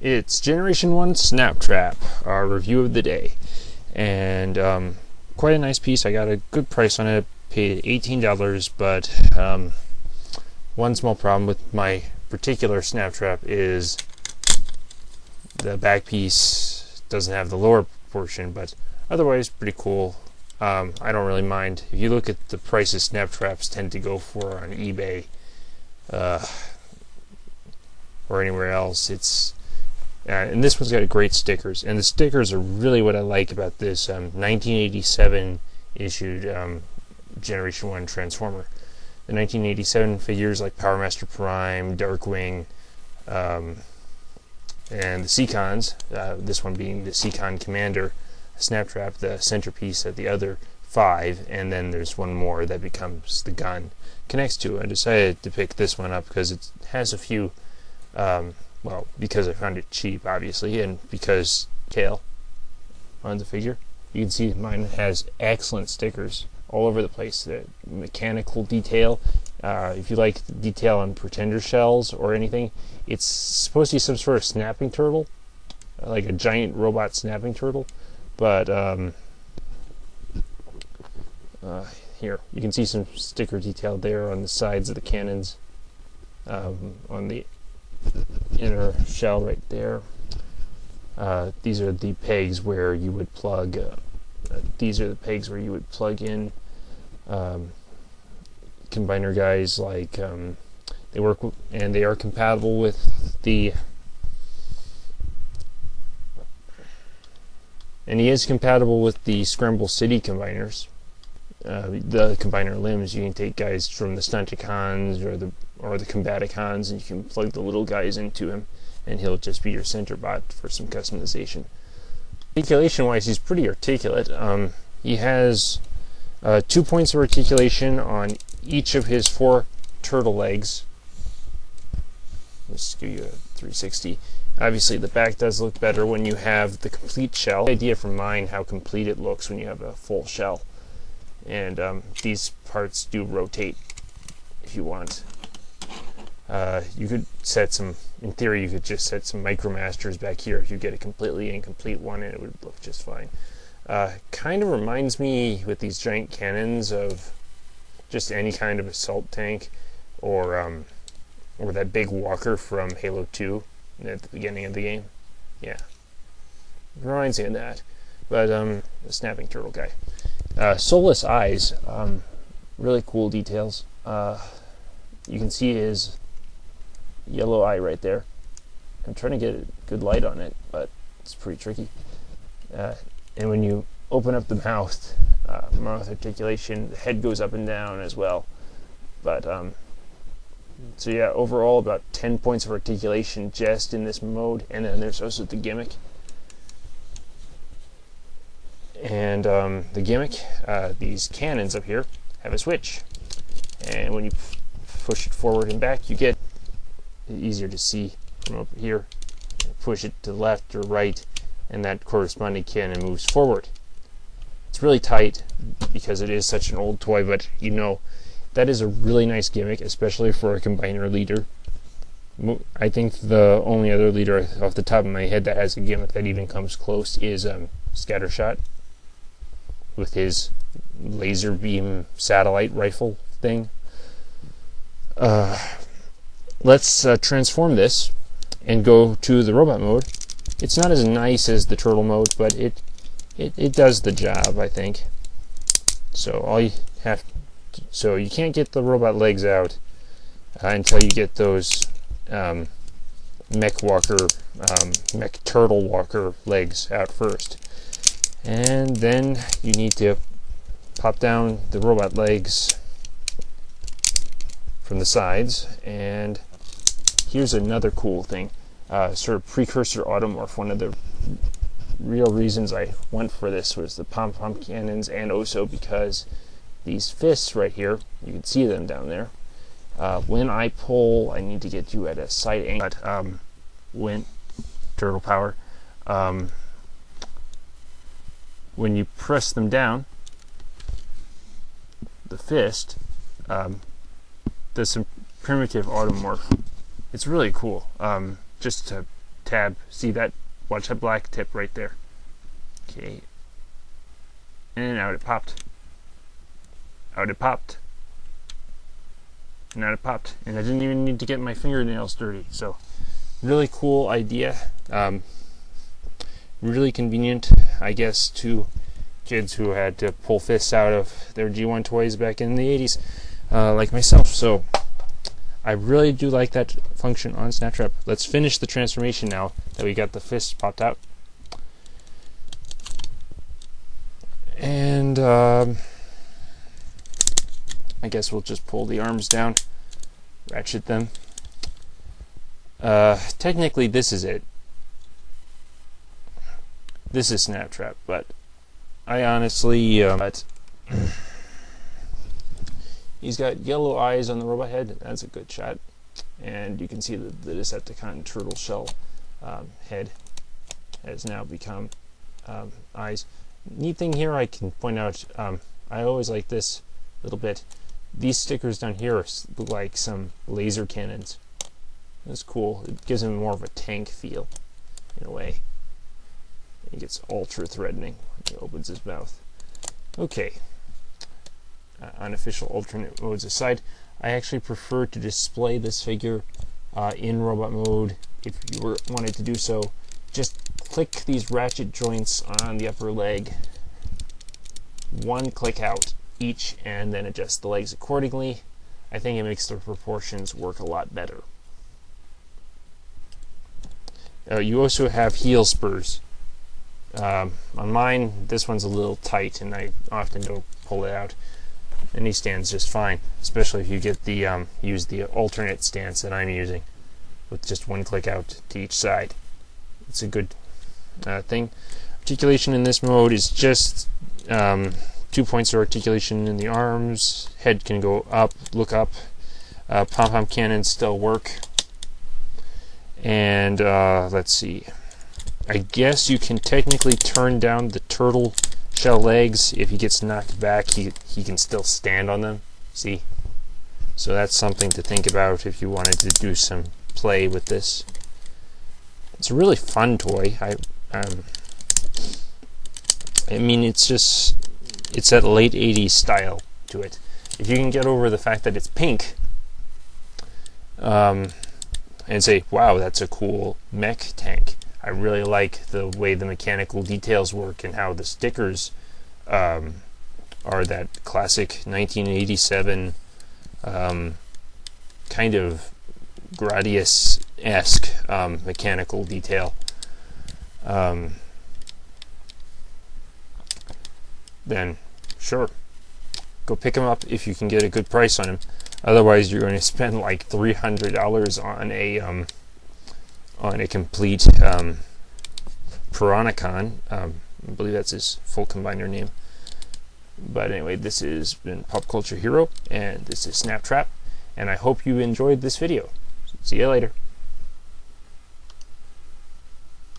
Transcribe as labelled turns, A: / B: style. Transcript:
A: It's Generation 1 Snaptrap, our review of the day. And quite a nice piece. I got a good price on it, paid $18, but one small problem with my particular Snaptrap is the back piece doesn't have the lower portion, but otherwise pretty cool. I don't really mind. If you look at the prices Snaptraps tend to go for on eBay or anywhere else, it's and this one's got great stickers, and the stickers are really what I like about this 1987 issued Generation 1 Transformer. The 1987 figures like Power Master Prime, Darkwing, and the Seacons, this one being the Seacon Commander Snaptrap, the centerpiece at the other 5, and then there's one more that becomes the gun connects to. I decided to pick this one up because it has a few well, because I found it cheap, obviously, and because Kale on the figure. You can see mine has excellent stickers all over the place. The mechanical detail, if you like the detail on Pretender shells or anything, it's supposed to be some sort of snapping turtle, like a giant robot snapping turtle. But here, you can see some sticker detail there on the sides of the cannons, on the inner shell right there. These are the pegs where you would plug in combiner guys, like they work and they are compatible with the, and he is compatible with the Scramble City combiners. The combiner limbs, you can take guys from the Stunticons or the Combaticons, and you can plug the little guys into him, and he'll just be your center bot for some customization. Articulation-wise, he's pretty articulate. He has 2 points of articulation on each of his 4 turtle legs. Let's give you a 360. Obviously, the back does look better when you have the complete shell. The idea from mine how complete it looks when you have a full shell. And these parts do rotate if you want. You could set some, in theory, you could just set some micromasters back here if you get a completely incomplete one, and it would look just fine. Kind of reminds me with these giant cannons of just any kind of assault tank, or that big walker from Halo 2 at the beginning of the game. Yeah, it reminds me of that. But the snapping turtle guy. Soulless eyes, really cool details. You can see his yellow eye right there. I'm trying to get a good light on it, but it's pretty tricky. And when you open up the mouth, mouth articulation, the head goes up and down as well. But so yeah, overall about 10 points of articulation just in this mode, and then there's also the gimmick. And the gimmick, these cannons up here have a switch, and when you push it forward and back, you get easier to see from over here. Push it to the left or right, and that corresponding cannon moves forward. It's really tight because it is such an old toy, but you know that is a really nice gimmick, especially for a combiner leader. I think the only other leader off the top of my head that has a gimmick that even comes close is Scattershot, with his laser beam satellite rifle thing. Let's transform this and go to the robot mode. It's not as nice as the turtle mode, but it does the job, I think. So all you have to, so you can't get the robot legs out until you get those mech turtle walker legs out first. And then you need to pop down the robot legs from the sides. And here's another cool thing, sort of precursor automorph. One of the real reasons I went for this was the pom-pom cannons, and also because these fists right here, you can see them down there. When I pull, I need to get you at a side angle. But when turtle power, when you press them down, the fist does some primitive automorph. It's really cool. Just to tab. See that? Watch that black tip right there. Okay. And out it popped. Out it popped. And out it popped. And I didn't even need to get my fingernails dirty. So, really cool idea. Really convenient, I guess, to kids who had to pull fists out of their G1 toys back in the 80s, like myself. So, I really do like that function on Snaptrap. Let's finish the transformation now that we got the fist popped out. And I guess we'll just pull the arms down, ratchet them. Technically, this is it. This is Snaptrap, but I honestly, he's got yellow eyes on the robot head. That's a good shot, and you can see the Decepticon turtle shell head has now become eyes. Neat thing here I can point out, I always like this little bit. These stickers down here look like some laser cannons. That's cool. It gives him more of a tank feel, in a way. He gets ultra threatening when he opens his mouth. Okay. Unofficial alternate modes aside, I actually prefer to display this figure in robot mode. If you wanted to do so, just click these ratchet joints on the upper leg. One click out each, and then adjust the legs accordingly. I think it makes the proportions work a lot better. You also have heel spurs. On mine, this one's a little tight, and I often don't pull it out. And he stands just fine, especially if you get the use the alternate stance that I'm using, with just one click out to each side. It's a good thing. Articulation in this mode is just 2 points of articulation in the arms. Head can go up, look up. Pom-pom cannons still work. And let's see. I guess you can technically turn down the turtle shell legs. If he gets knocked back, he can still stand on them. See? So that's something to think about if you wanted to do some play with this. It's a really fun toy. I mean, it's that late 80s style to it. If you can get over the fact that it's pink, and say, wow, that's a cool mech tank. I really like the way the mechanical details work and how the stickers are that classic 1987 kind of Gradius-esque mechanical detail. Then sure, go pick them up if you can get a good price on them. Otherwise, you're going to spend like $300 on a complete piranacon. I believe that's his full combiner name. But anyway, this has been Pop Culture Hero, and this is Snaptrap, and I hope you enjoyed this video. See you later.